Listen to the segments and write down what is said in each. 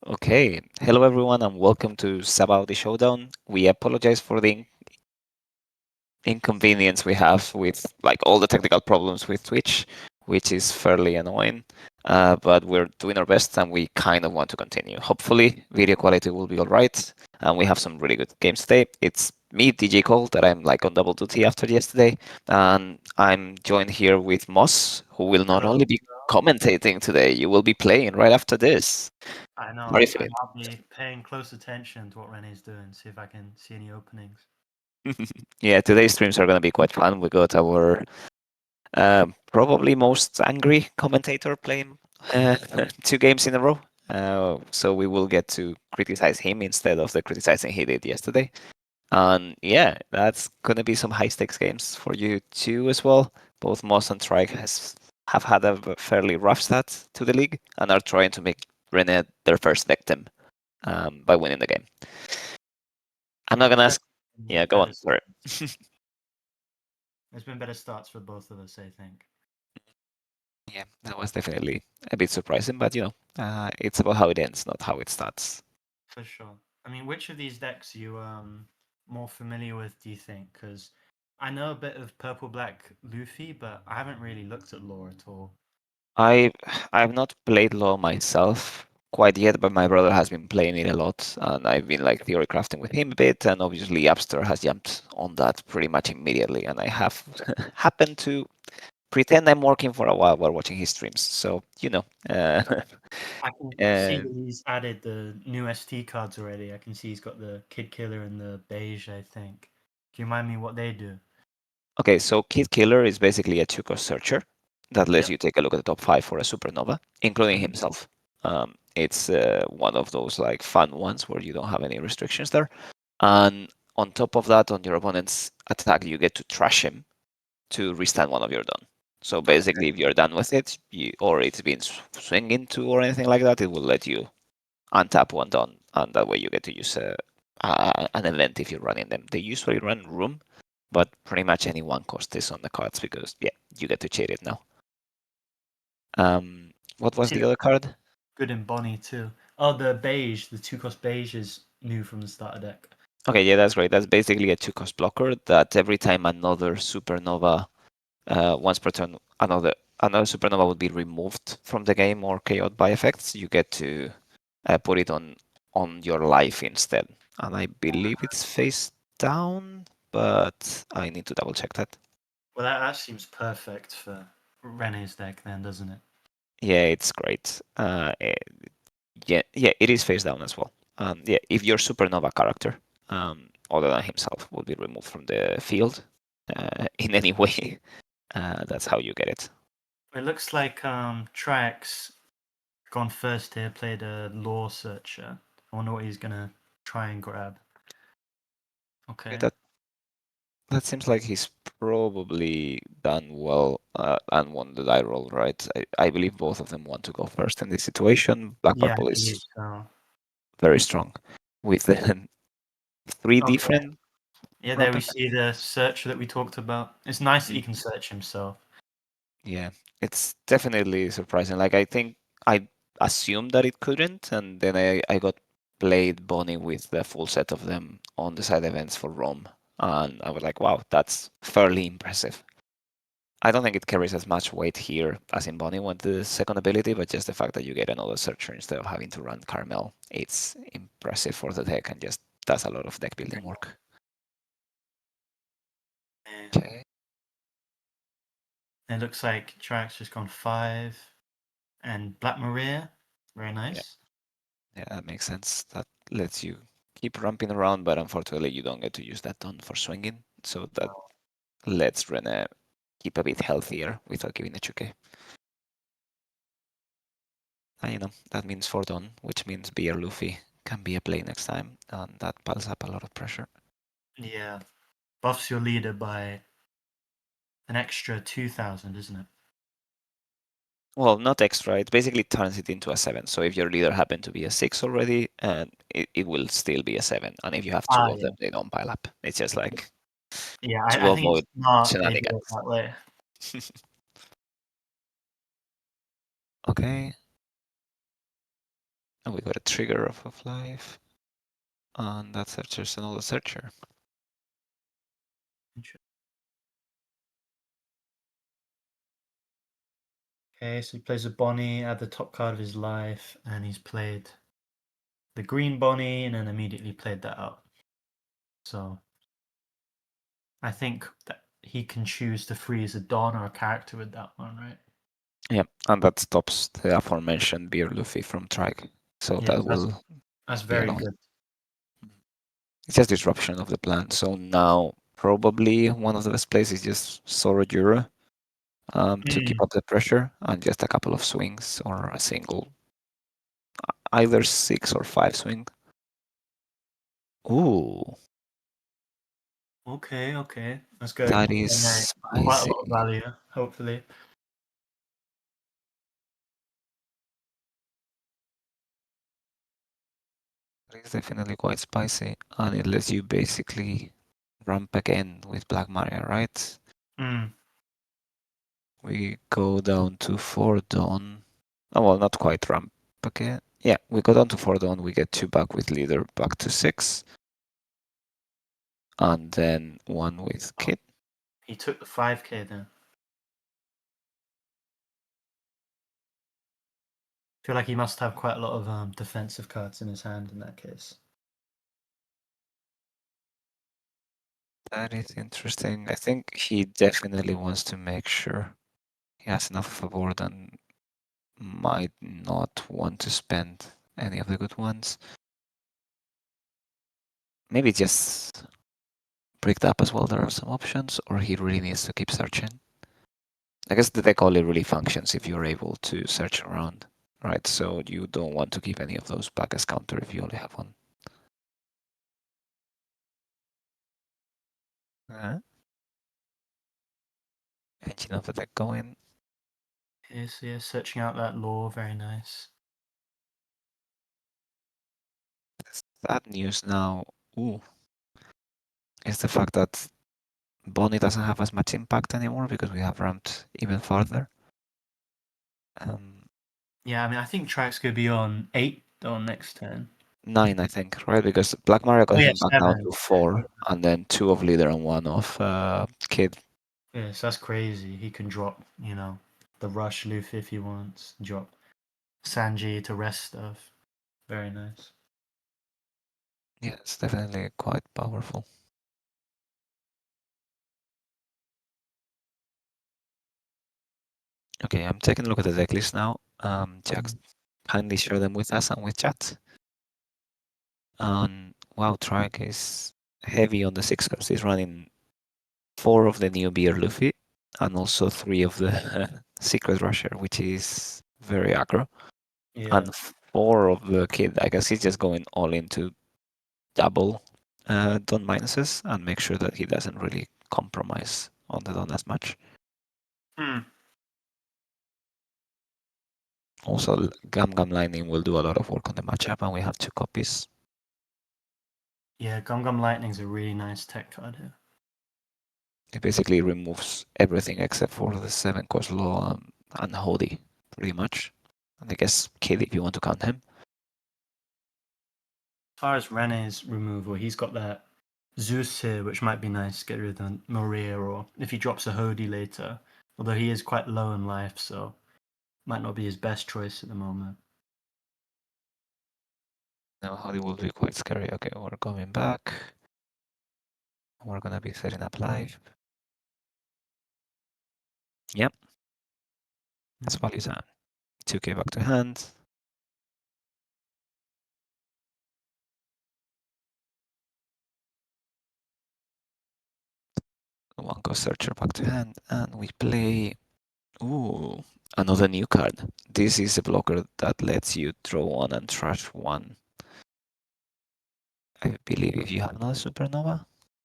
Okay, hello everyone and welcome to Sabaudi Showdown. We apologize for the inconvenience we have with like all the technical problems with Twitch, which is fairly annoying. But we're doing our best and we kind of want to continue. Hopefully, video quality will be all right, and we have some really good games today. It's me, DJ Cole, that I'm like on double duty after yesterday, and I'm joined here with Moss, who will not Hello. only be commentating today, you will be playing right after this. I How are you know, and feeling? I'll be paying close attention to what Rene's doing, see if I can see any openings. Yeah, today's streams are going to be quite fun. We got our probably most angry commentator playing uh, 2 games in a row. So we will get to criticize him instead of the criticizing he did yesterday. And yeah, that's going to be some high stakes games for you too as well. Both Moss and Traich have had a fairly rough start to the league and are trying to make Rene their first victim by winning the game. I'm not Yeah, going to there's ask. definitely Yeah, go better. on. Sorry. There's been better starts for both of us, I think, Yeah, that was definitely a bit surprising, but it's about how it ends, not how it starts. for sure. I mean, which of these decks are you more familiar with? Do you think? Because I know a bit of Purple Black Luffy, but I haven't really looked at lore at all. I I've not played Law myself quite yet, but my brother has been playing it a lot, and I've been like theory crafting with him a bit, and obviously Upster has jumped on that pretty much immediately, and I have happened to pretend I'm working for a while watching his streams. So I can see uh, that he's added the new ST cards already. I can see he's got the Kid Killer and the Beige, I think. Can you remind me what they do? okay, so Kid Killer is basically a two-cost searcher that lets Yep. you take a look at the top 5 for a supernova, including Mhm. himself. It's one of those like fun ones where you don't have any restrictions there. And on top of that, on your opponent's attack, you get to trash him to restand one of your done. So Okay. basically, if you're done with it, or it's been swinging to or anything like that, it will let you untap one done, and that way you get to use an event if you're running them. They usually run room, but pretty much any one cost is on the cards because yeah, you get to cheat it now. What was the Seems other card? good in Bonnie too. Oh, the Beige, the two cost Beige is new from the starter deck. Okay, yeah, that's great. That's basically a two-cost blocker that every time another supernova, once per turn, another supernova would be removed from the game or KO'd by effects, you get to put it on your life instead. And I believe it's face down, but I need to double check that. Well, that seems perfect for Rene's deck then, doesn't it? Yeah, it's great. Yeah, it is face down as well. Yeah, if your supernova character, other than himself, will be removed from the field in any way, that's how you get it. It looks like Traix gone first here, played a Law Searcher. I wonder what he's gonna try and grab. Okay, Okay. that seems like he's probably done well and won the die roll, right? I believe both of them want to go first in this situation. Black Yeah, I Purple believe is so. very strong with the three Okay. different Yeah, there ramp we effects. see the searcher that we talked about. It's nice that he Mm. can search himself. Yeah, it's definitely surprising. Like I think I assumed that it couldn't, and then I got played Bonnie with the full set of them on the side events for Rome, and I was like, wow, that's fairly impressive. I don't think it carries as much weight here as in Bonnie with the second ability, but just the fact that you get another searcher instead of having to run Carmel, it's impressive for the deck and just does a lot of deck building work. Yeah. Okay. It looks like Trax just gone 5. And Black Maria, very Yeah, nice. yeah, that makes sense. That lets you keep ramping around, but unfortunately you don't get to use that on for swinging, so that lets Rene keep a bit healthier without giving a 2K. And that means 4 done, which means Beer Luffy can be a play next time, and that piles up a lot of pressure. Yeah. Buffs your leader by an extra 2,000, isn't it? Well, not extra. It basically turns it into a 7. So if your leader happened to be a 6 already, it will still be a 7. And if you have two Ah, of them, yeah. they don't pile up. It's just like Yeah, to I think it's avoid smart they do it shenanigans. that way. Okay. And we got a trigger of life. And that searcher's another searcher. Okay, so he plays a Bonnie at the top card of his life, and he's played the green Bonnie and then immediately played that out. So I think that he can choose to freeze a Don or a character with that one, right? Yeah, and that stops the aforementioned Beer Luffy from Traich. So Yeah, that will that's be very annoying. good. It's just disruption of the plan. So now probably one of the best plays is just Sorojura to keep up the pressure and just a couple of swings or a single, either 6 or 5 swing. Ooh, Okay, okay. That's going to that give is Rene quite a spicy. lot of value, hopefully. That is definitely quite spicy, and it lets you basically ramp again with Black Maria, right? Mm. We go down to 4 Dawn. Oh, well, not quite ramp again. Yeah, we go down to 4 Dawn. We get 2 back with leader, back to 6. And then 1 with Oh, Kid. he took the 5k then. I feel like he must have quite a lot of defensive cards in his hand in that case. That is interesting. I think he definitely wants to make sure he has enough of a board and might not want to spend any of the good ones. Maybe just bricked up as well. There are some options, or he really needs to keep searching. I guess the deck only really functions if you're able to search around, right? So you don't want to keep any of those back as counter if you only have one. Engine of the deck going. Okay, so yeah, searching out that lore, very nice. Sad news now. Ooh, is the fact that Bonnie doesn't have as much impact anymore because we have ramped even farther. Um, Yeah, I mean, I think Track's going to be on 8 on next turn. 9, I think, right? Because Black Mario Oh, got yeah, him back down 7. to 4, and then 2 of leader and 1 of Kid. Yeah, so that's crazy. He can drop, the Rush Luffy if he wants, drop Sanji to rest stuff. Very nice. Yeah, it's definitely quite powerful. Okay, I'm taking a look at the deck list now. Jack, kindly share them with us and with chat. Wow, Traich is heavy on the Sixers. He's running 4 of the new Beer Luffy and also 3 of the Secret Rusher, which is very aggro. Yeah. And 4 of the Kid. I guess he's just going all into double Don minuses and make sure that he doesn't really compromise on the Don as much. Hmm. Also, Gum Gum Lightning will do a lot of work on the matchup, and we have 2 copies. Yeah, Gum Gum Lightning's a really nice tech card here. It basically removes everything except for the 7 cost law and Hody, pretty much. And I guess Kid if you want to count him. As far as Rene's removal, he's got that Zeus here, which might be nice. Get rid of Maria, or if he drops a Hody later. Although he is quite low in life, so might not be his best choice at the moment. Now Hody will be quite scary. Okay, we're coming back. We're gonna be setting up live. Yep, that's value down. 2k back to hand. One cost searcher back to hand, and we play. Ooh, another new card. This is a blocker that lets you draw 1 and trash 1. I believe if you have another supernova.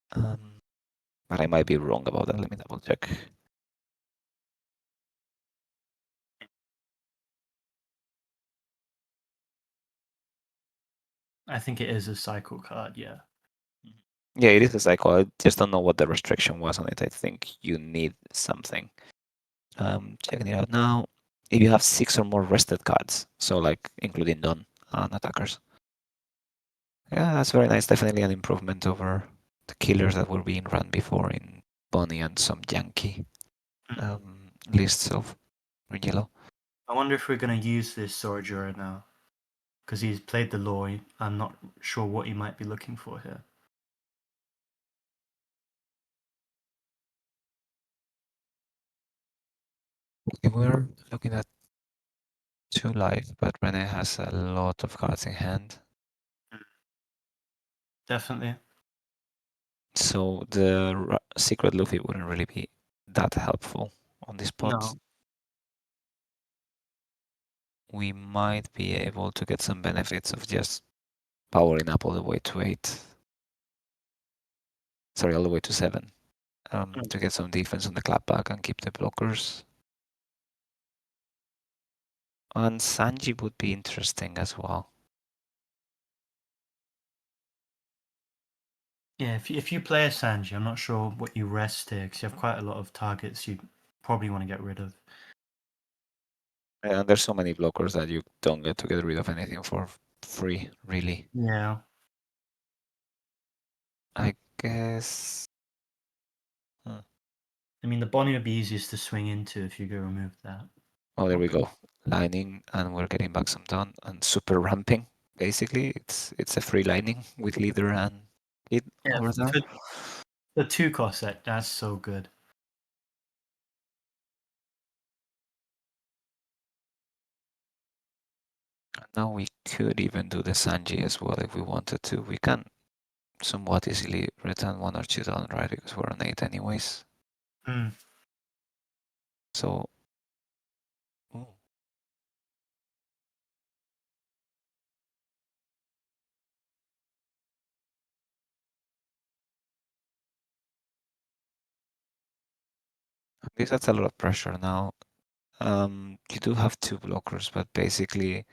But I might be wrong about that. Let me double check. I think it is a cycle card, yeah. Yeah, it is a cycle. I just don't know what the restriction was on it. I think you need something. Checking it out now. If you have 6 or more rested cards, so like including Dawn, on attackers. Yeah, that's very nice. Definitely an improvement over the killers that were being run before in Bunny and some Yankee lists of green yellow. I wonder if we're going to use this Sorajura now. Because he's played the law. I'm not sure what he might be looking for here. Okay, we're looking at 2 life, but Rene has a lot of cards in hand. Definitely. So the secret Luffy wouldn't really be that helpful on this spot. No. We might be able to get some benefits of just powering up all the way to 8. Sorry, all the way to 7. To get some defense on the clapback and keep the blockers. And Sanji would be interesting as well. Yeah, if you play a Sanji, I'm not sure what you rest here because you have quite a lot of targets you probably want to get rid of. And there's so many blockers that you don't get to get rid of anything for free, really. Yeah. I guess. I mean, the Bonnie would be easiest to swing into if you go remove that. Oh, there we go. Lining, and we're getting back some done. And super ramping, basically. It's a free lining with leader and it Yeah, over there. for the 2 cost set, that's so good. Now we could even do the Sanji as well if we wanted to. We can somewhat easily return 1 or 2 down, right? Because we're on 8 anyways. Mm. So. Ooh. This adds a lot of pressure now. You do have 2 blockers, but basically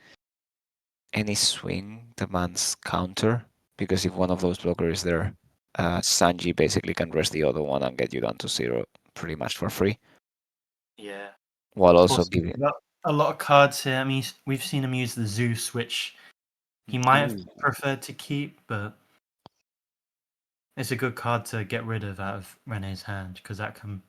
any swing demands counter, because if one of those blockers is there, Sanji basically can rest the other one and get you down to 0 pretty much for free. Yeah. While also Also, giving. got a lot of cards here. I mean, we've seen him use the Zeus, which he might have Ooh. preferred to keep, but it's a good card to get rid of out of Rene's hand because that can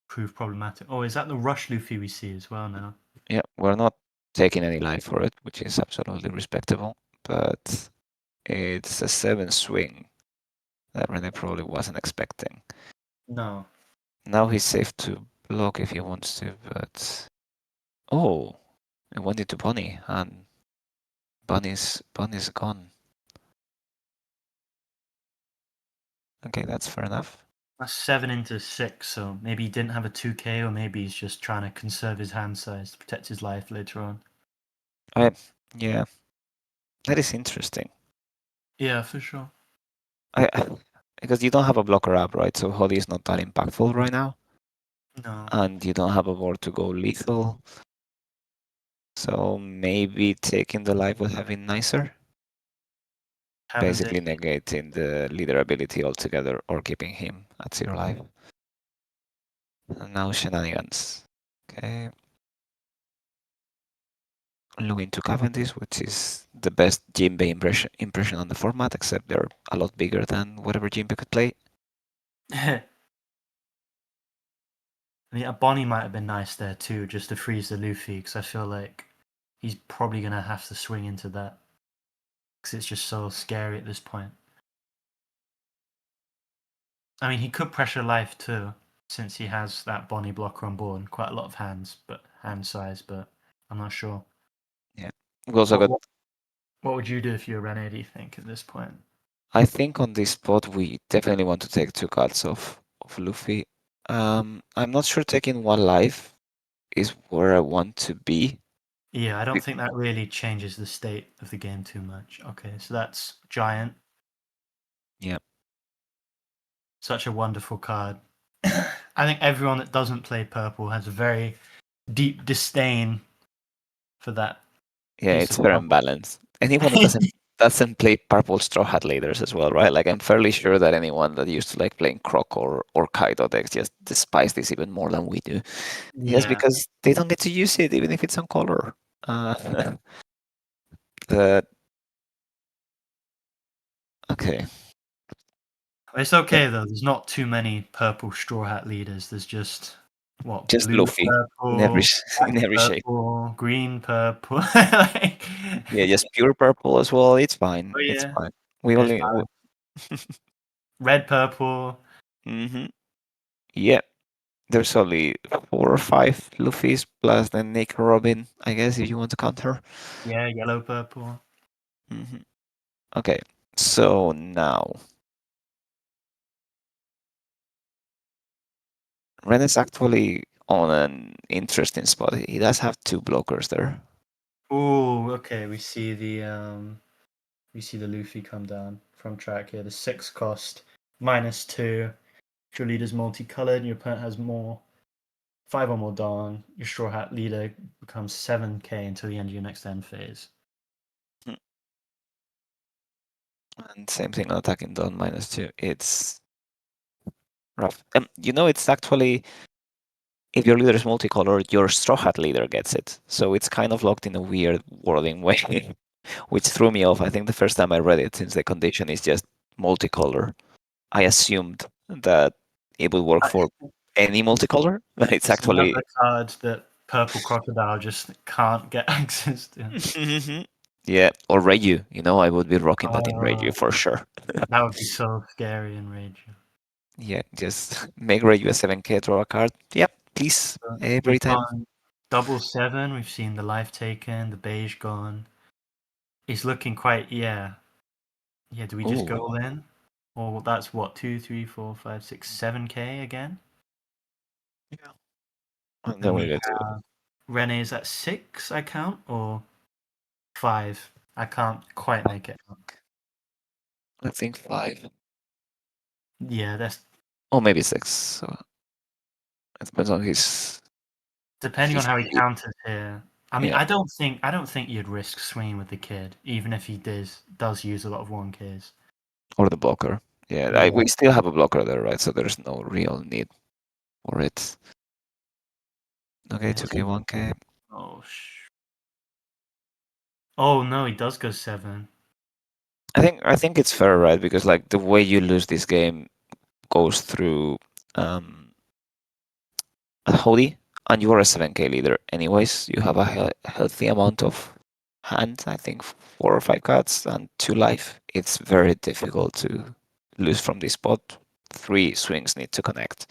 prove problematic. Oh, is that the Rush Luffy we see as well now? Yeah, we're not taking any life for it, which is absolutely respectable, but it's a 7 swing that Rene probably wasn't expecting. No. Now he's safe to block if he wants to, but oh, it went into Bunny, and Bunny's gone. Okay, that's fair enough. That's 7 into 6, so maybe he didn't have a 2k, or maybe he's just trying to conserve his hand size to protect his life later on. Yeah, that is interesting. Yeah, for sure. I because you don't have a blocker up, right? So Holly is not that impactful right now, No. and you don't have a board to go lethal. So maybe taking the life would have been nicer. Basically Cavendish. negating the leader ability altogether or keeping him at 0 life. And now shenanigans. Okay. Looking to Cavendish, which is the best Jinbei impression on the format, except they're a lot bigger than whatever Jinbei could play. I mean, a Bonnie might have been nice there too, just to freeze the Luffy, because I feel like he's probably going to have to swing into that. Because it's just so scary at this point. I mean, he could pressure life too, since he has that Bonnie blocker on board. Quite a lot of hand size, but I'm not sure. Yeah. We also What, got. what, what would you do if you were Rene, do you think, at this point? I think on this spot we definitely want to take 2 cards of Luffy. I'm not sure taking 1 life is where I want to be. Yeah, I don't think that really changes the state of the game too much. Okay, so that's Giant. Yeah. Such a wonderful card. I think everyone that doesn't play purple has a very deep disdain for that Yeah, piece it's of fair and purple. balanced. Anyone that doesn't play purple straw hat leaders as well, right? Like I'm fairly sure that anyone that used to like playing Croc or Kaido decks just despise this even more than we do. Just Yeah. because they don't get to use it, even if it's on color. Uh, But okay, It's okay though. There's not too many purple straw hat leaders. There's just what just blue, Luffy in every purple, black, in every shape. purple, green, purple. Like, Yeah, just pure purple as well. It's fine. oh It's yeah, fine. We there's only. red, purple. Mm-hmm. Yeah, there's only 4 or 5 Luffys plus the Nick Robin, I guess, if you want to count her. Yeah, yellow, purple. Hmm. Okay, so now Ren is actually on an interesting spot. He does have 2 blockers there. Ooh, okay. We see the Luffy come down from track here. The 6 cost -2. If your leader's multicolored, your opponent has more 5 or more Dawn. Your Straw Hat leader becomes 7k until the end of your next end phase. Hmm. And same thing on attacking Dawn -2. It's rough. It's actually, if your leader is multicolored, your Straw Hat leader gets it. So it's kind of locked in a weird wording way, which threw me off. I think the first time I read it, since the condition is just multicolor, I assumed that it would work for any multicolor, but it's It's actually. another card that Purple Crocodile just can't get access to. Yeah, or Reiju. I would be rocking that in Reiju Oh, for sure. that would be so scary and rage. Yeah, just make Reiju a 7K, draw a card. Yep, please, every We've time. gone double 7. We've seen the life taken, the beige gone. He's looking quite, yeah. Yeah, do we just go Ooh, all in? Or that's what, 2, 3, 4, 5, 6, 7k again? yeah. And And then we we get to, have Rene's at 6, I count, or 5. I can't quite make it out. I think 5. Yeah, that's Or maybe 6. So it depends on his depending on his how he speed. counters here. I mean, Yeah, I don't think you'd risk swinging with the kid, even if he does use a lot of 1Ks. or the blocker. Yeah, Yeah. we still have a blocker there, right? So there's no real need for it. Okay, Yeah, 2K, 1K. oh, oh no, he does go 7. I think it's fair, right? Because like the way you lose this game goes through um a holy, and you are a 7K leader. Anyways, you have a healthy amount of hand. I think 4 or 5 cards and 2 life. It's very difficult to lose from this spot. 3 swings need to connect,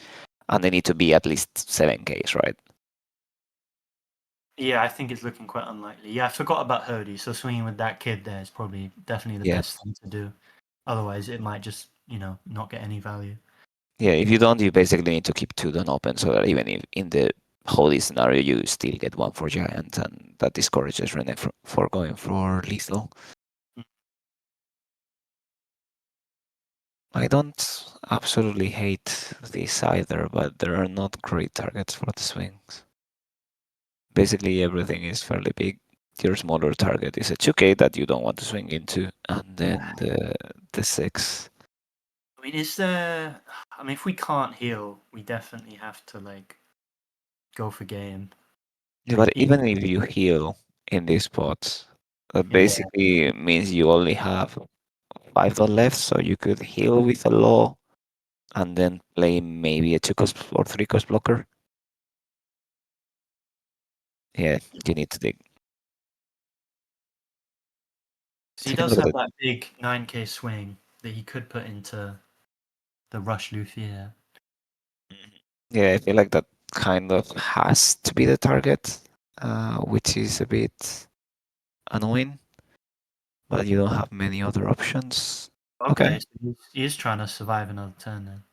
and they need to be at least 7Ks, right? Yeah, I think it's looking quite unlikely. Yeah, I forgot about Hody, so swinging with that kid there is probably definitely the Yeah, best thing to do. Otherwise, it might just, not get any value. yeah. If you don't, you basically need to keep 2 done open, so that even if in the holy scenario you still get 1 for giant, and that discourages Rene for going for lethal. Mm. I don't absolutely hate this either, but there are not great targets for the swings. Basically, everything is fairly big. Your smaller target is a 2K that you don't want to swing into, and then Yeah. the 6. I mean, is there? I mean, if we can't heal, we definitely have to go for game. Yeah, Like, but even if you heal in these spots, that yeah, basically means you only have 5 dot left, so you could heal with a law and then play maybe a 2 cost or 3 cost blocker. Yeah, you need to dig. so he Take a does look at have it. that big 9k swing that he could put into the rush Luffy here. Yeah, I feel like that kind of has to be the target, which is a bit annoying, but you don't have many other options. Okay, Okay, so he is trying to survive another turn then.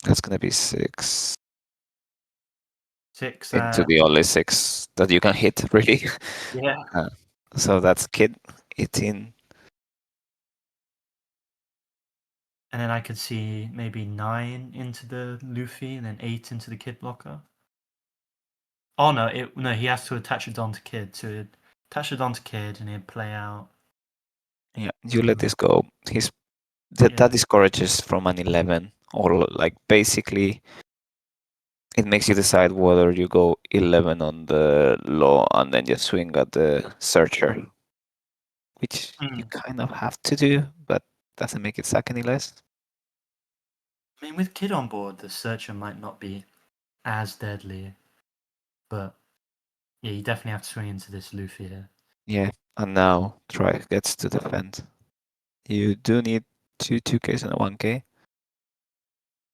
that's gonna be 6 6, into the only 6 that you can hit, really. yeah. Uh, so that's kid 18. And then I could see maybe 9 into the Luffy and then 8 into the Kid blocker. Oh no, no, he has to attach it onto Kid. So attach it onto Kid and he'd play out. Yeah, you let this go. That Yeah. discourages from an 11, or like basically it makes you decide whether you go 11 on the law and then just swing at the searcher. which you Mm. kind of have to do, but doesn't make it suck any less. I mean, with Kid on board, the Searcher might not be as deadly, but yeah, you definitely have to swing into this Luffy here. Yeah, and now Traich gets to defend. You do need two 2Ks and a 1K,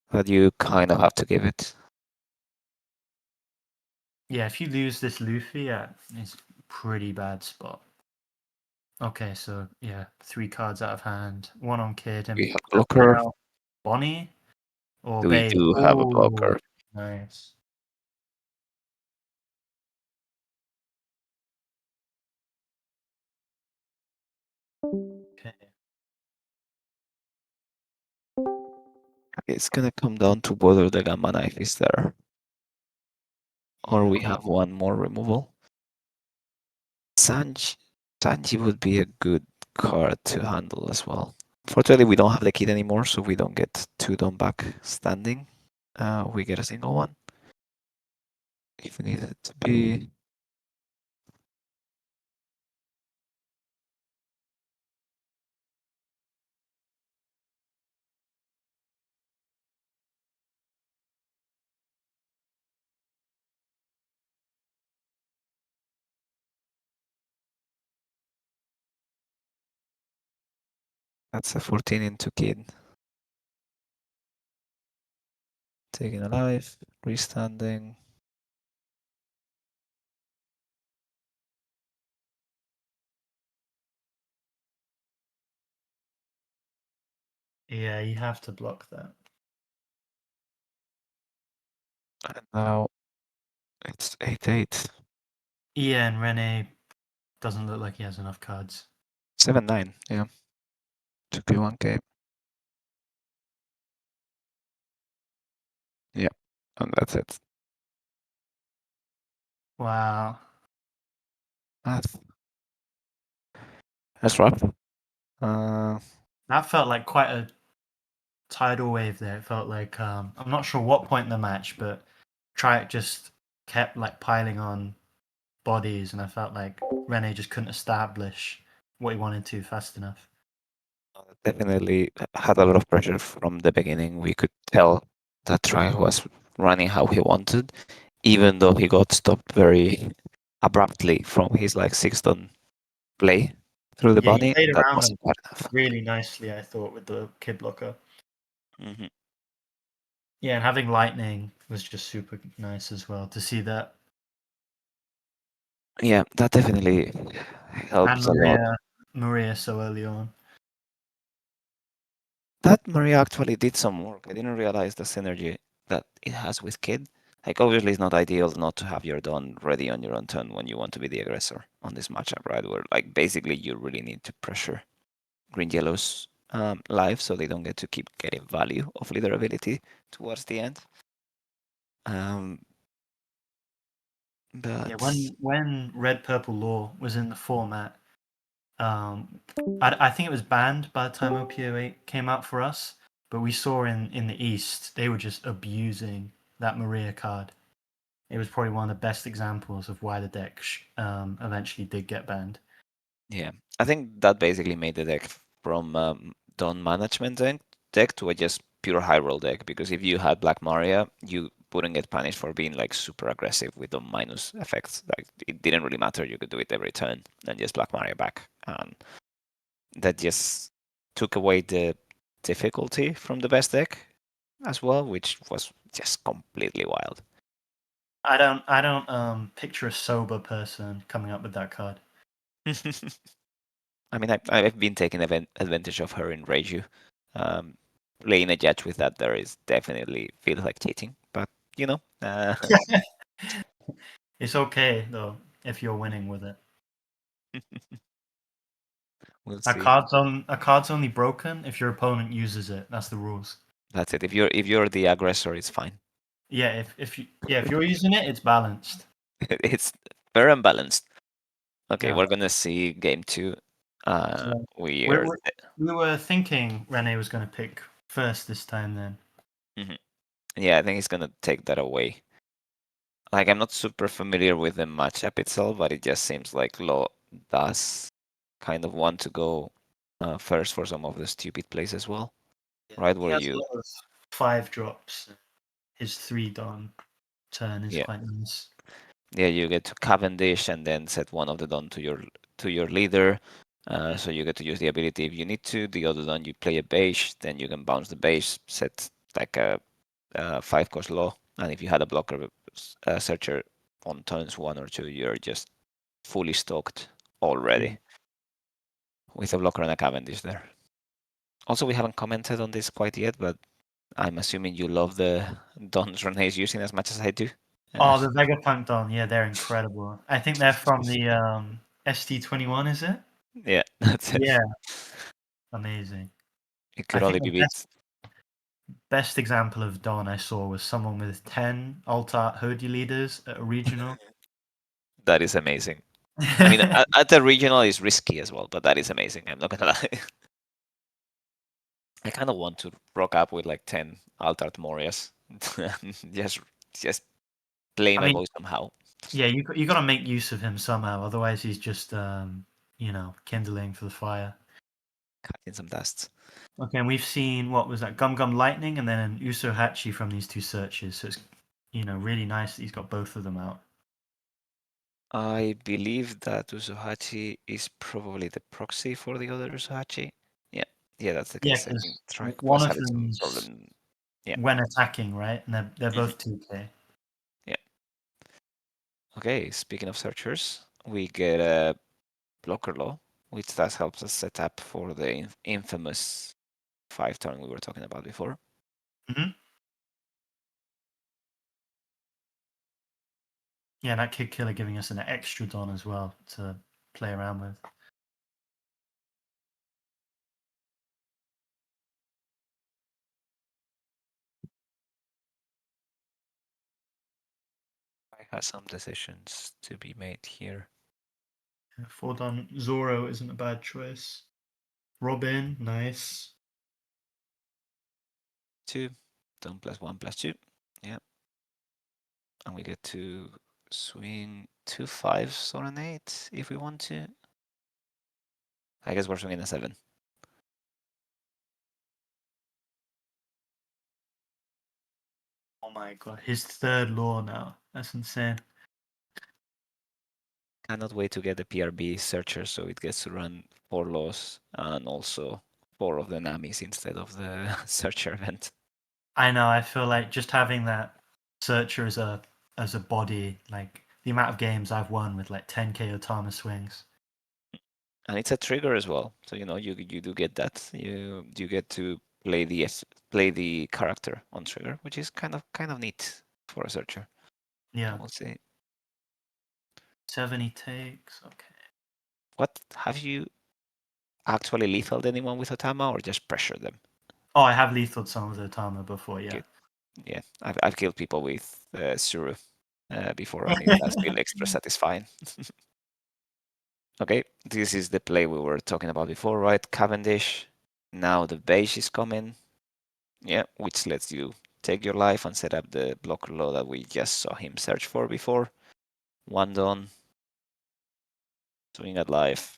but you kind of have to give it. Yeah, if you lose this Luffy, yeah, it's a pretty bad spot. Okay, so yeah, 3 cards out of hand, 1 on Kid, and We have blocker. now Bonnie or We Babe. do have a Oh, blocker. nice. Okay. It's gonna come down to whether the Gamma Knife is there, or Yeah, we well, have one more removal. Sanji, Sanji would be a good card to handle as well. Fortunately, we don't have the kid anymore, so we don't get two done back standing. We get a single one. If we need it to be. That's a 14 into kid. Taking a life, restanding. yeah, you have to block that. And now it's 8-8. Yeah, and Rene doesn't look like he has enough cards. 7-9, yeah. 2K, 1K. Yeah, and that's it. Wow. That's, that's rough. Uh, That felt like quite a tidal wave there. It felt like I'm not sure what point in the match, but Traich just kept like piling on bodies, and I felt like Rene just couldn't establish what he wanted to fast enough. definitely had a lot of pressure from the beginning. We could tell that Traich was running how he wanted, even though he got stopped very abruptly from his like 6 ton play through the Yeah, he bunny. played That around them wasn't bad enough. really nicely, I thought, with the kid blocker. Hmm. Yeah, and having lightning was just super nice as well to see that. Yeah, that definitely And helps a lot. Maria so early on. That Maria actually did some work. I didn't realize the synergy that it has with Kid. Like, obviously, it's not ideal not to have your Dawn ready on your own turn when you want to be the aggressor on this matchup, right? Where, like, basically you really need to pressure Green Yellow's life so they don't get to keep getting value of leader ability towards the end. Um, Yeah, but when Red Purple Law was in the format, I think it was banned by the time OPO8 came out for us, but we saw in the East they were just abusing that Maria card. It was probably one of the best examples of why the deck eventually did get banned. yeah, I think that basically made the deck from Dawn management deck to a just pure high roll deck. Because if you had Black Maria, you wouldn't get punished for being like super aggressive with the minus effects. Like it didn't really matter. You could do it every turn and just Black Maria back, and that just took away the difficulty from the best deck as well, which was just completely wild. I don't picture a sober person coming up with that card. I mean, I've been taking advantage of her in Reiju. Um, Playing a judge with that there is definitely feels like cheating, but you know, It's okay though if you're winning with it. we'll A see. card's only broken if your opponent uses it. That's the rules. That's it. If you're the aggressor, it's fine. Yeah, if you're using it, it's balanced. It's fair and balanced. Okay, Yeah. we're gonna see game two. So We we are. we we were thinking Rene was going to pick first this time. Then Mhm. Yeah, I think he's gonna take that away. Like, I'm not super familiar with the matchup itself, but it just seems like Law does kind of want to go first for some of the stupid plays as well, Yeah. right? He Where has a you, lot of 5 drops. His 3 Don turn is yeah, quite nice. yeah, you get to Cavendish and then set one of the Don to your leader. So you get to use the ability if you need to. The other Don, you play a beige, then you can bounce the beige, set like a 5 cost law, and if you had a blocker searcher on turns 1 or 2, you're just fully stocked Yeah. already with a blocker and a Cavendish there. Also, we haven't commented on this quite yet, but I'm assuming you love the Dons Rene is using as much as I do. Oh, the Vegapunk Don, yeah, they're incredible. I think they're from the ST21, is it? Yeah, that's it. Yeah, amazing. It I could think only the be beat. best example of Don I saw was someone with 10 Alt Art Hoodie leaders at a regional. That is amazing. I mean, at the regional is risky as well, but that is amazing. I'm not gonna lie. I kind of want to rock up with like 10 Altart Morias. just just play I my mean, voice somehow. yeah, you got to make use of him somehow, otherwise he's just kindling for the fire. Catching some dust. Okay, and we've seen what was that Gum Gum Lightning and then an Usohachi from these 2 searches. So it's really nice that he's got both of them out. I believe that Usohachi is probably the proxy for the other Usohachi. Yeah, yeah, that's the Yeah, case. I think because Traich one was of having some them's problem. Yeah. when attacking, right? And they're Mhm. both 2K. Yeah. Okay, speaking of searchers, we get a blocker law, which does helps us set up for the infamous 5 turn we were talking about before. Mm-hmm. Yeah, that Kid Killer giving us an extra Don as well to play around with. I have some decisions to be made here. 4 Don Zoro isn't a bad choice. Robin, nice. 2, done +1/+2. Yeah. And we get to swing 2 5s or an 8 if we want to. I guess we're swinging a 7. Oh my god, his 3rd law now. That's insane. Cannot wait to get the PRB searcher so it gets to run 4 laws and also 4 of the Namis instead of the searcher event. I know. I feel like just having that searcher as a body, like the amount of games I've won with like 10k Otama swings. And it's a trigger as well. So you do get that. You get to play the character on trigger, which is kind of neat for a searcher. Yeah, We'll see. 70 takes. Okay. What have you actually lethaled anyone with Otama or just pressure them? Oh, I have lethal some of the Otama before. Yeah. Good. Yeah, I've killed people with Suru before. I think that's still extra satisfying. Okay, this is the play we were talking about before, right? Cavendish. Now the beige is coming. Yeah, which lets you take your life and set up the blocker law that we just saw him search for before. 1 done. Swing at life.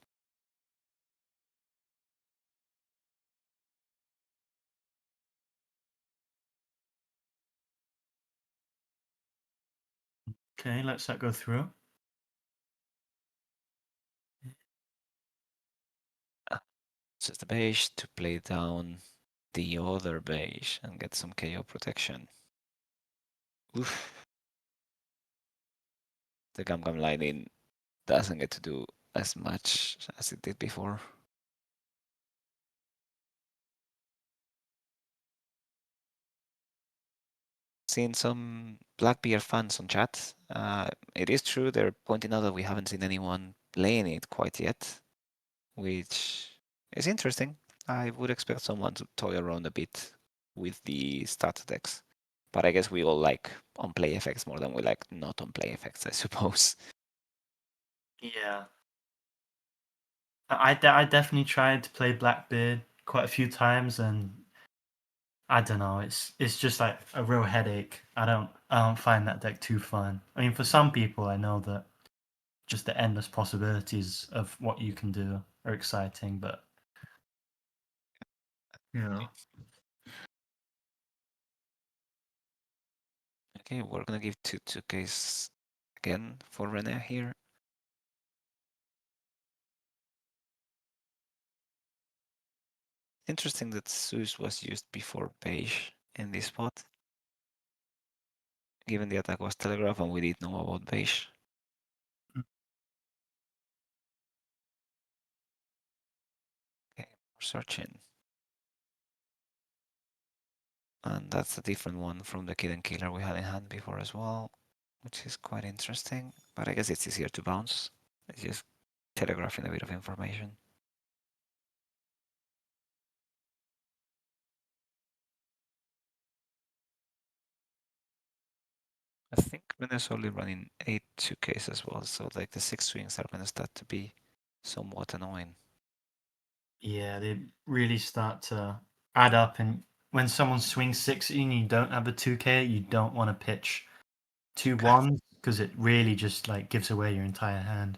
Okay, let's that go through. Just the beige to play down the other beige and get some KO protection. Oof. The Gum Gum Lightning doesn't get to do as much as it did before. Seen some Blackbeard fans on chat. It is true they're pointing out that we haven't seen anyone playing it quite yet, which is interesting. I would expect someone to toy around a bit with the stat decks, but I guess we all like on-play effects more than we like not on-play effects, I suppose. Yeah. I definitely tried to play Blackbeard quite a few times, and I don't know. It's just like a real headache. I don't find that deck too fun. I mean, for some people, I know that just the endless possibilities of what you can do. are exciting, but yeah. Okay, we're gonna give two case again for Rene here. Interesting that Zeus was used before beige in this spot. Given the attack was telegraph and we did know about beige. Okay, we're searching. And that's a different one from the Kid and Killer we had in hand before as well, which is quite interesting. But I guess it's easier to bounce. It's just telegraphing a bit of information. I think Rene's only running 8 2Ks as well, so like the 6 swings are gonna start to be somewhat annoying. Yeah, they really start to add up. And when someone swings 6 and you don't have a 2K, you don't want to pitch 2-1 because it really just like gives away your entire hand.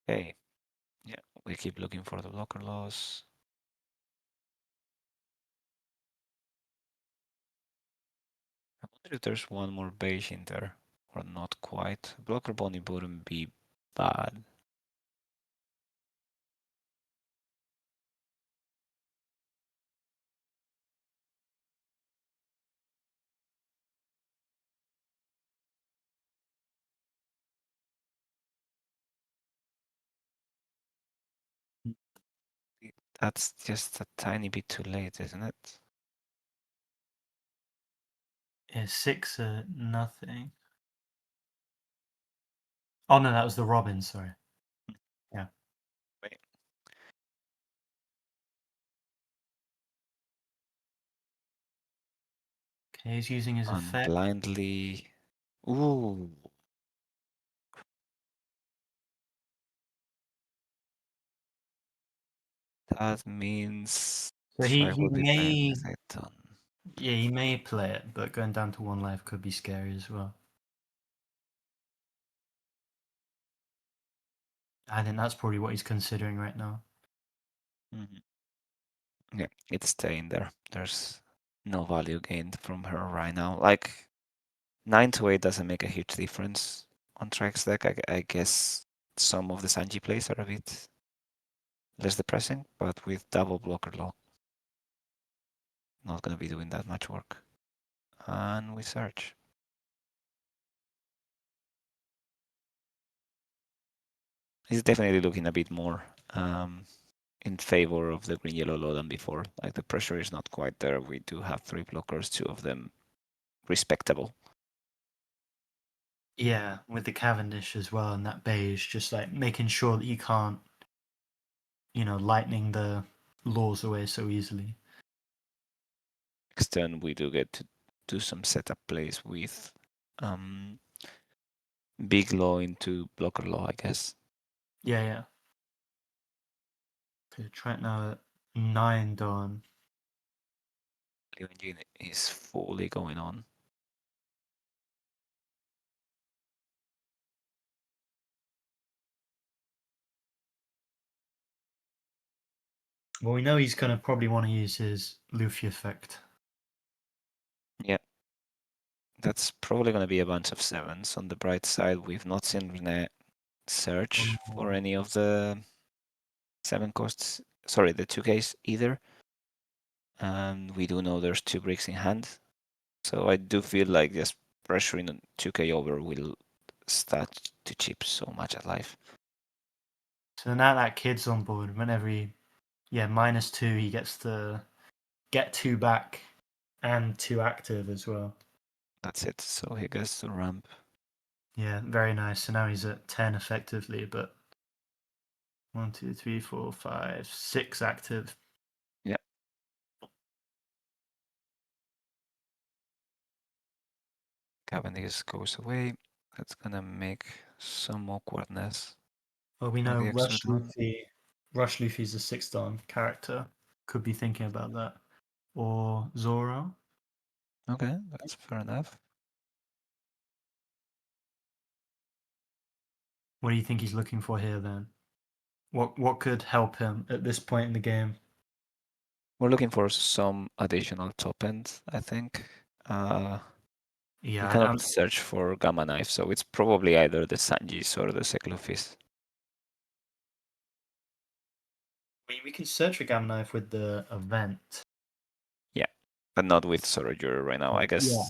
Okay, yeah, we keep looking for the blocker loss. I wonder if there's one more beige in there, or not quite. Blocker Bonnie wouldn't be bad. That's just a tiny bit too late, isn't it? Yeah, 6 nothing. Oh no, that was the Robin. Sorry. Yeah. Wait. Okay, he's using his And effect. blindly. Ooh. That means So Traich he would be playing may, with a ton. yeah, he may play it, but going down to 1 life could be scary as well. I think that's probably what he's considering right now. Yeah, it's staying there. There's no value gained from her right now. Like 9 to 8 doesn't make a huge difference on Traich's deck. I guess some of the Sanji plays are a bit less depressing, but with double blocker low, not gonna be doing that much work. And we search. He's definitely looking a bit more in favor of the green yellow low than before. Like the pressure is not quite there. We do have 3 blockers, 2 of them respectable. Yeah, with the Cavendish as well and that beige, just like making sure that you can't, lightning the laws away so easily. Next turn we do get to do some setup plays with big low into blocker low, I guess. Yeah, yeah. Okay, try it now at 9 dawn. Blue engine is fully going on. Well, we know he's going to probably want to use his Luffy effect. Yeah, that's probably going to be a bunch of 7s. On the bright side, we've not seen Rene search for Oh. any of the 7 costs, sorry, the 2Ks either. And we do know there's 2 bricks in hand. So I do feel like just pressuring on 2K over will start to chip so much at life. So now that kid's on board, whenever -2, he gets to get 2 back and 2 active as well. That's it. So he goes to ramp. Yeah, very nice. So now he's at 10 effectively, but 1, 2, 3, 4, 5, 6 active. Yeah. Cavendish goes away. That's gonna make some awkwardness Well, we for know the extra dawn. Rush Luffy's a 6 dawn character. Could be thinking about that. Or Zoro. Okay, that's fair enough. What do you think he's looking for here then? What could help him at this point in the game? We're looking for some additional top end, I think. We Yeah, cannot search for Gamma Knife, so it's probably either the Sanjis or the Seklufis. I mean, we can search for Gamma Knife with the event. Yeah, but not with Sorajur right now, I Yeah. guess.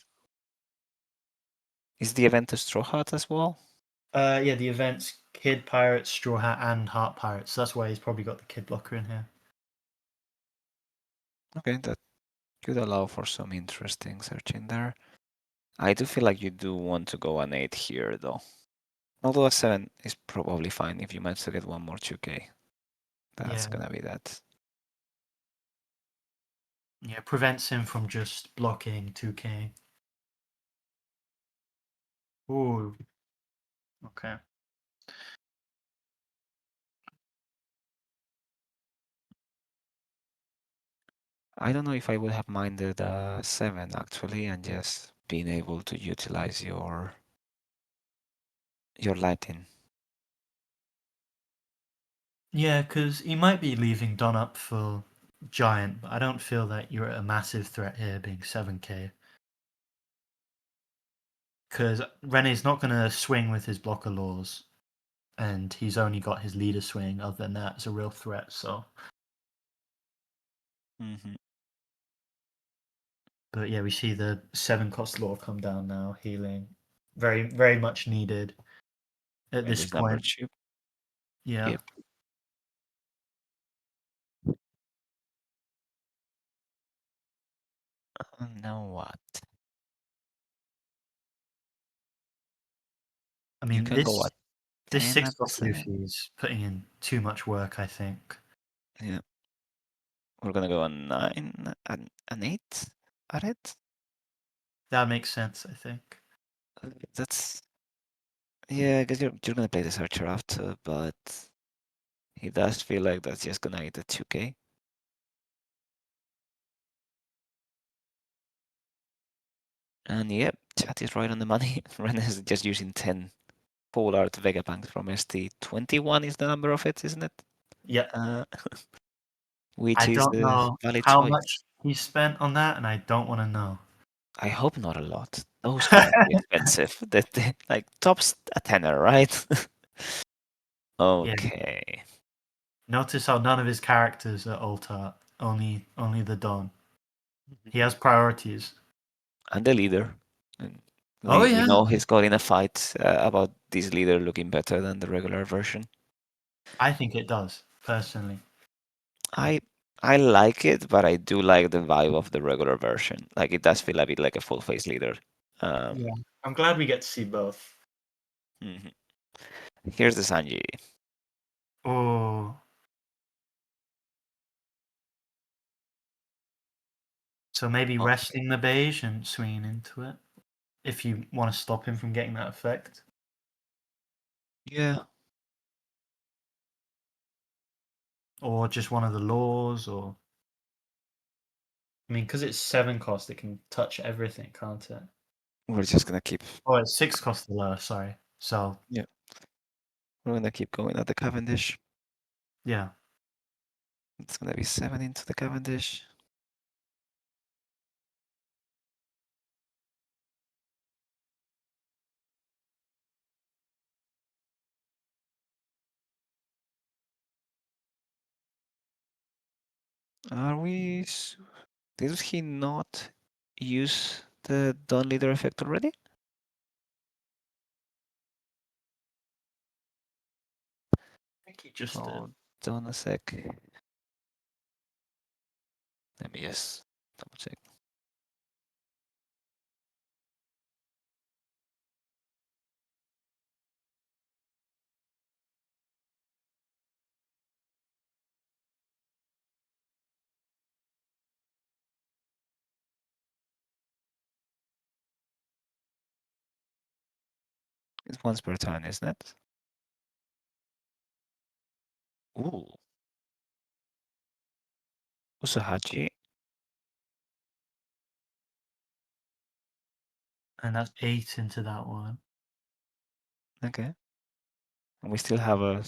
Is the event a Straw Hat as well? Yeah, the event's Kid Pirate, Straw Hat, and Heart Pirate. So that's why he's probably got the Kid blocker in here. Okay, that could allow for some interesting searching there. I do feel like you do want to go an 8 here, though. Although a 7 is probably fine if you manage to get one more 2k. That's Yeah. gonna be that. Yeah, prevents him from just blocking 2k. Ooh. Okay. I don't know if I would have minded a 7 actually, and just being able to utilize your Latin. Yeah, because he might be leaving Don up for Giant, but I don't feel that you're a massive threat here being 7k. Because Rene's not going to swing with his blocker laws, and he's only got his leader swing. Other than that, it's a real threat. So, Mm-hmm. but yeah, we see the 7 cost law come down now, healing, very very much needed at And this this number point. 2. Yeah, Yep. Now what? I You mean can go this at this 10 six at the cost 7. Luffy is putting in too much work. I think. Yeah. We're gonna go on 9 and an 8 at it. That makes sense. I think. That's yeah, I guess you're gonna play the searcher after, but he does feel like that's just gonna eat the 2k. And yep, chat is right on the money. Rene is just using 10 full art Vegapunks from ST21 is the number of it, isn't it? Yeah, Uh, which I is don't the know valid how much choice. he spent on that, and I don't want to know. I hope not a lot. Those cannot be expensive. Like tops a tenner, right? Yeah. Okay. Notice how none of his characters are alt art. Only the Don. He has priorities. And the leader. And Oh we yeah. know he's got in a fight about this leader looking better than the regular version. I think it does, personally. I I like it, but I do like the vibe of the regular version. Like it does feel a bit like a full face leader. Yeah. Um, I'm glad we get to see both. mhm. Here's the Sanji. Oh. So maybe Okay. resting the beige and swinging into it. If you want to stop him from getting that effect. Yeah. Or just one of the laws, or I mean, because it's 7 cost, it can touch everything, can't it? We're just gonna keep Oh, it's 6 cost the lower, sorry. So yeah. We're gonna keep going at the Cavendish. yeah. It's gonna be 7 into the Cavendish. Are we? Did he not use the Dawn Leader effect already? I think he just did. Hold on a sec. Let me just double check. It's once per turn, isn't it? Ooh, Usuhachi. And that's 8 into that one. Okay. And we still have a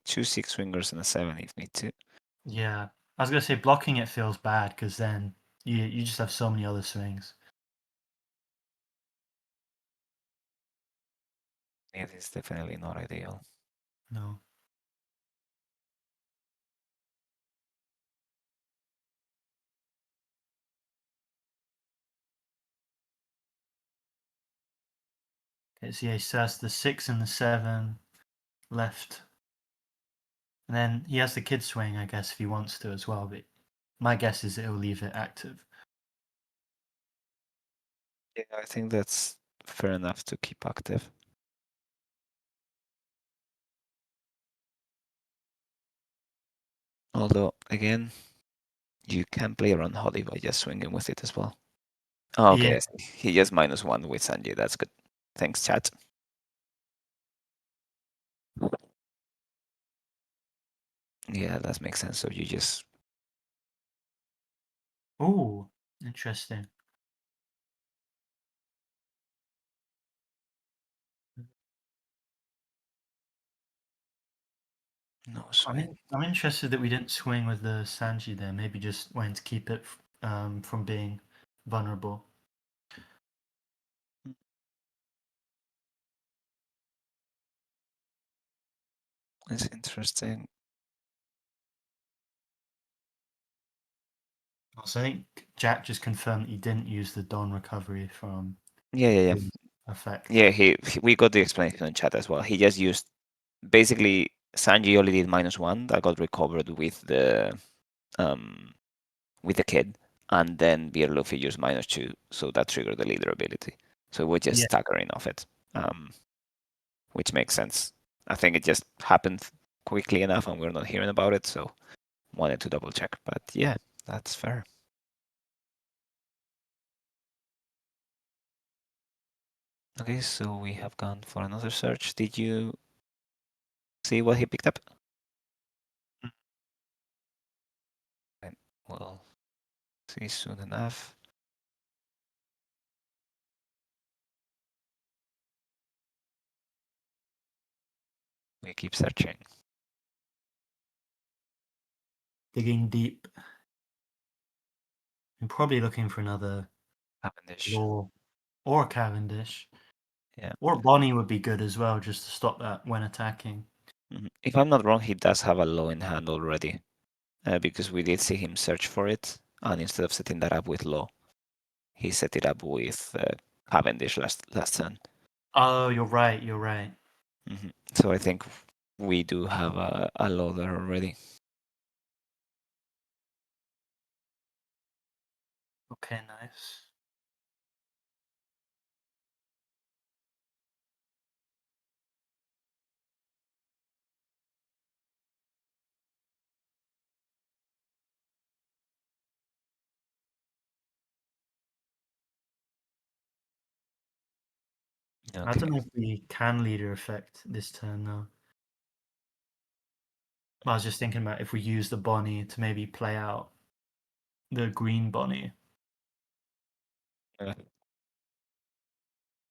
two six swingers and a seven if need to. Yeah, I was gonna say blocking it feels bad because then you just have so many other swings. It is definitely not ideal. No. Okay, so yeah, so that's the 6 and the 7 left. And then he has the kid swing, I guess, if he wants to as well. But my guess is that he'll leave it active. Yeah, I think that's fair enough to keep active. Although, again, you can play around Holly by just swinging with it as well. Oh, Yeah. okay, I see. He just -1 with Sanji. That's good. Thanks, chat. Yeah, that makes sense. So you just Ooh, interesting. no swing. I'm interested that we didn't swing with the Sanji there. Maybe just wanting to keep it from being vulnerable. It's interesting. Also, I think Jack just confirmed that he didn't use the Dawn recovery from Yeah. the effect. Yeah, we got the explanation in chat as well. He just used basically Sanji only did -1 that got recovered um with the kid, and then Beer Luffy used -2, so that triggered the leader ability. So we're just Yeah. staggering off it, which makes sense. I think it just happened quickly enough, and we're not hearing about it, so wanted to double check. But yeah, that's fair. Okay, so we have gone for another search. Did you see what he picked up? We'll see soon enough. We keep searching. Digging deep and probably looking for another Cavendish. Law or Cavendish. Yeah. Or Bonnie would be good as well, just to stop that when attacking. If I'm not wrong, he does have a law in hand already, because we did see him search for it, and instead of setting that up with law, he set it up with Cavendish last turn. Oh, you're right. You're right. So I think we do have a law there already. Okay, nice. I Okay. don't know if we can leader effect this turn though. I was just thinking about if we use the Bonnie to maybe play out the green Bonnie. Uh,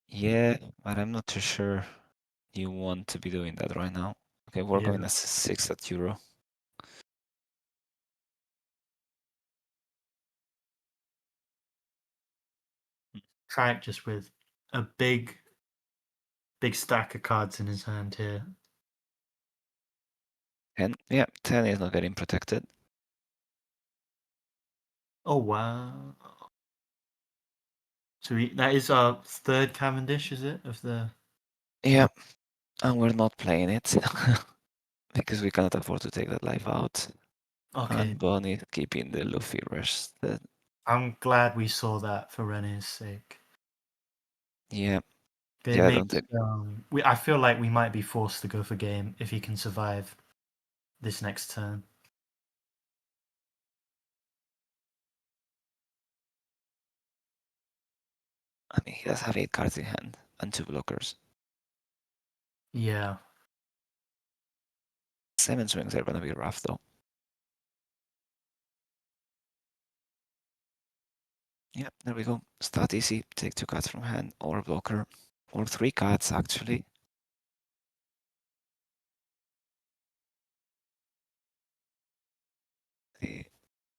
yeah, but I'm not too sure you want to be doing that right now. Okay, we're Yeah. going as 6 at Euro. Traich just with a big stack of cards in his hand here. 10. Yeah, 10 is not getting protected. Oh wow. So that is our third Cavendish, is it? Of the Yeah, and we're not playing it because we cannot afford to take that life out. Okay. And Bonnie keeping the Luffy rested. I'm glad we saw that for Rene's sake. Yeah, It yeah, I don't makes think. I feel like we might be forced to go for game if he can survive this next turn. I mean, he does have 8 cards in hand and 2 blockers. Yeah. 7 swings are gonna be rough though. Yeah, there we go. Start easy. Take 2 cards from hand or a blocker. Or 3 cards actually.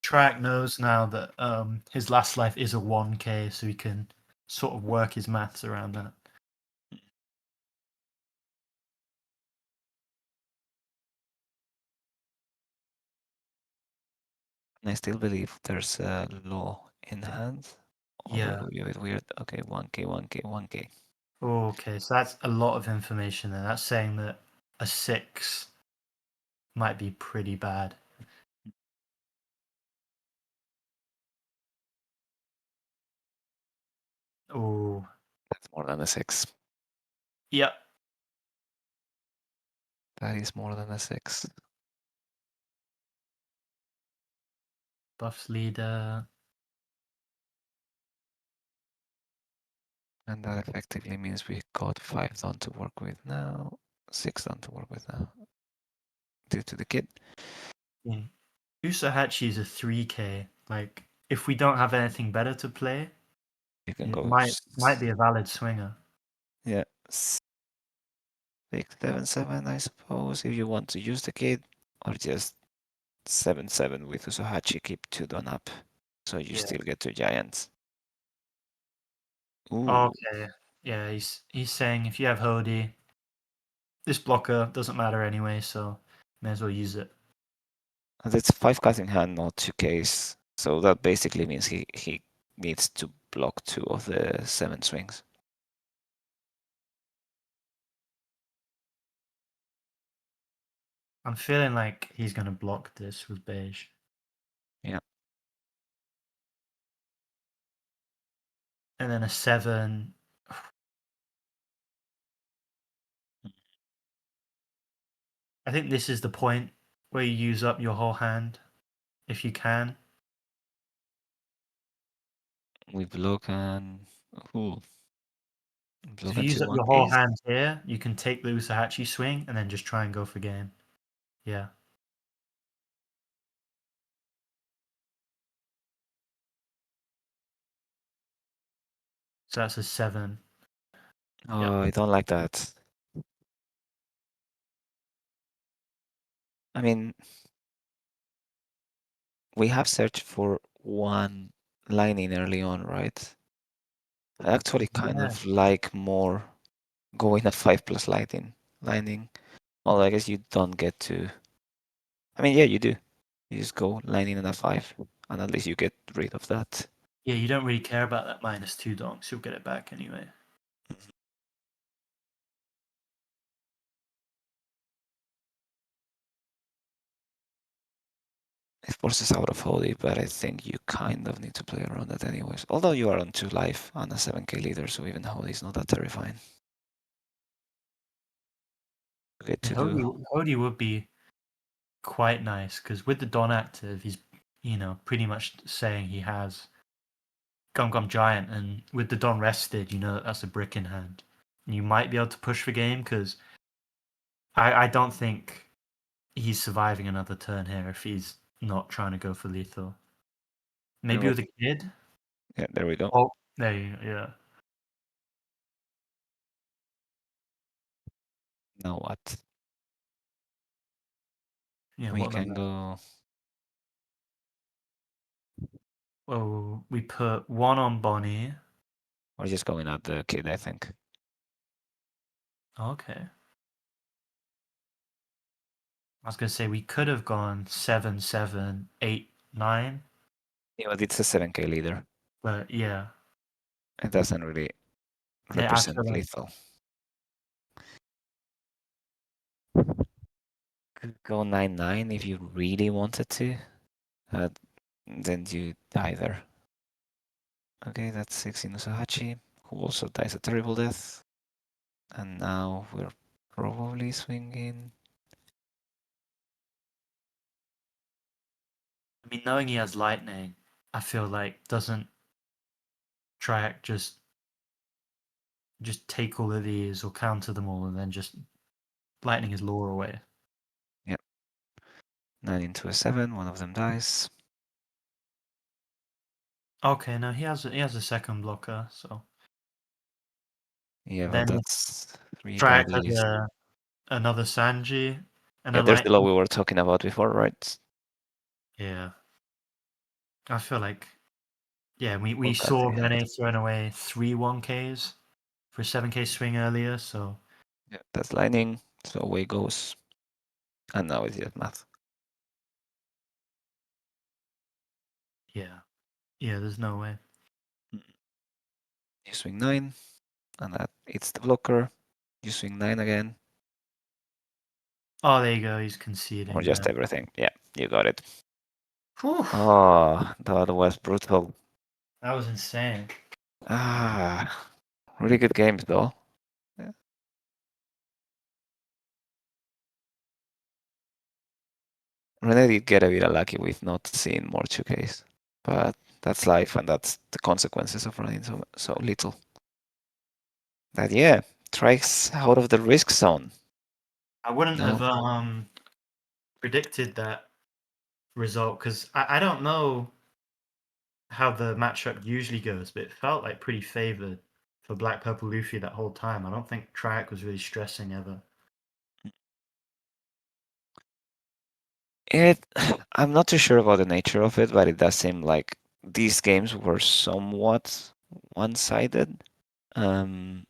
Traich knows now that his last life is a 1k, so he can sort of work his maths around that. I still believe there's a law in hand. Although it Yeah. would be a bit weird. Okay, 1k, 1k, 1k. Okay, so that's a lot of information there. That's saying that a 6 might be pretty bad. Oh, That's more than a 6. yep. That is more than a 6. Buffs leader. And that effectively means we got 5 done to work with now. 6 done to work with now. Due to the kid. Usahachi is a 3k. Like, if we don't have anything better to play, You can it go. might be a valid swinger. Yeah. 6, 7, 7, I suppose, if you want to use the kid. Or just 7, 7 with Usohachi, keep 2 done up. So you Yeah. still get 2 giants. Ooh. Okay. Yeah, he's saying if you have Hody, this blocker doesn't matter anyway, so may as well use it. And it's 5 cutting hand, not 2 Ks. So that basically means he needs to block 2 of the 7 swings. I'm feeling like he's gonna block this with beige. Yeah. And then a 7. I think this is the point where you use up your whole hand, if you can. We block and. Ooh. So Block if you and use 2 up your whole 1Ks. hand here, you can take the Usahachi swing and then just try and go for game. Yeah. So that's a 7. Yep. Oh, I don't like that. I mean, we have searched for 1 lining early on, right? I actually kind Yeah. of like more going a 5 plus lining. Well, I guess you don't get to. I mean, yeah, you do. You just go lining and a 5, and at least you get rid of that. Yeah, you don't really care about that -2 donks. You'll get it back anyway. It forces out of Holy, but I think you kind of need to play around that anyways. Although you are on 2 life and a 7k leader, so even Holy is not that terrifying. Okay, Yeah, to do. Hody would be quite nice because with the Don active, he's pretty much saying he has Gum Gum Giant, and with the Don rested, that's a brick in hand. And you might be able to push for game because I don't think he's surviving another turn here if he's not trying to go for lethal. Maybe with a kid. Yeah, there we go. Oh, there you yeah. Now what? Yeah, We what can number? go. Oh, we put 1 on Bonnie. We're just going at the kid, I think. Okay. I was gonna say we could have gone 7, 7, 8, 9, Yeah, but it's a 7k leader. but yeah, It doesn't really I feel represent like lethal. Could go 9-9 if you really wanted to. Uh, then you die there. Okay, that's 6 Inusahachi, who also dies a terrible death. And now we're probably swinging. knowing he has lightning, I feel like doesn't Traich just take all of these or counter them all and then just lightning his lore away. Yep. 9 into a 7, one of them dies. Okay, no, he has a second blocker, so Yeah, but then that's 3 Traich has baddies. another Sanji and Yeah, a there's the law lightning. we were talking about before, right? Yeah. I feel like, yeah, we We'll cut saw the end. Rene throwing away 3 1Ks for a 7K swing earlier, so Yeah, that's lightning. So away goes. And now it's just math. yeah. Yeah, there's no way. You swing 9, and that it's the blocker. You swing 9 again, Oh, there you go. He's or conceding just there. everything. Yeah, you got it. Whew, Oh, that was brutal. that was insane. Ah, really good games though. Yeah. Rene did get a bit unlucky with not seeing more 2Ks, but that's life, and that's the consequences of running so little. But yeah, Traich out of the risk zone. I wouldn't have No, predicted that result because I don't know how the matchup usually goes, but it felt like pretty favored for Black Purple Luffy that whole time. I don't think Track was really stressing ever. it. I'm not too sure about the nature of it, but it does seem like these games were somewhat one-sided. Um,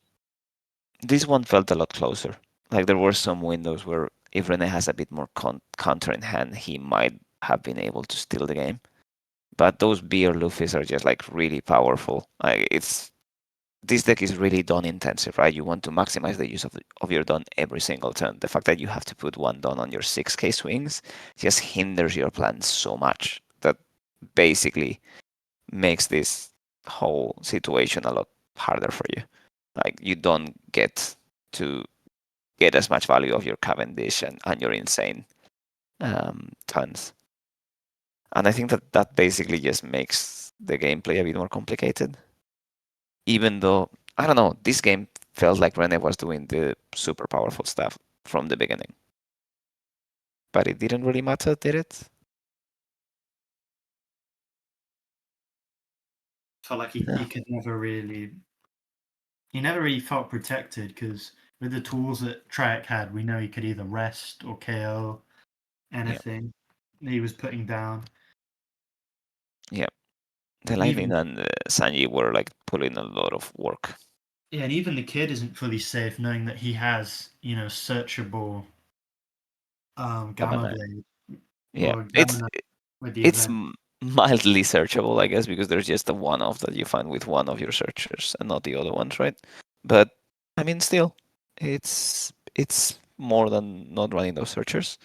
this one felt a lot closer. Like there were some windows where if Rene has a bit more counter in hand, he might have been able to steal the game. But those beer Luffys are just like really powerful. Like it's this deck is really Dawn intensive, right? You want to maximize the use of your Dawn every single turn. The fact that you have to put one Dawn on your 6K swings just hinders your plan so much that basically makes this whole situation a lot harder for you. Like you don't get to get as much value of your Cavendish and your insane tons. And I think that that basically just makes the gameplay a bit more complicated. Even though, I don't know, this game felt like Rene was doing the super powerful stuff from the beginning. But it didn't really matter, did it? Felt like he could never really he never really felt protected because with the tools that Track had, we know he could either rest or KO Yeah, anything he was putting down. yeah. The Lightning Even and Sanji were like pulling a lot of work. yeah, and even the kid isn't fully safe knowing that he has, searchable gamma Gamma blade Yeah, or gamma knife with the it's event. mildly searchable, I guess, because there's just a one-off that you find with one of your searchers and not the other ones, right? But I mean, still, it's more than not running those searchers.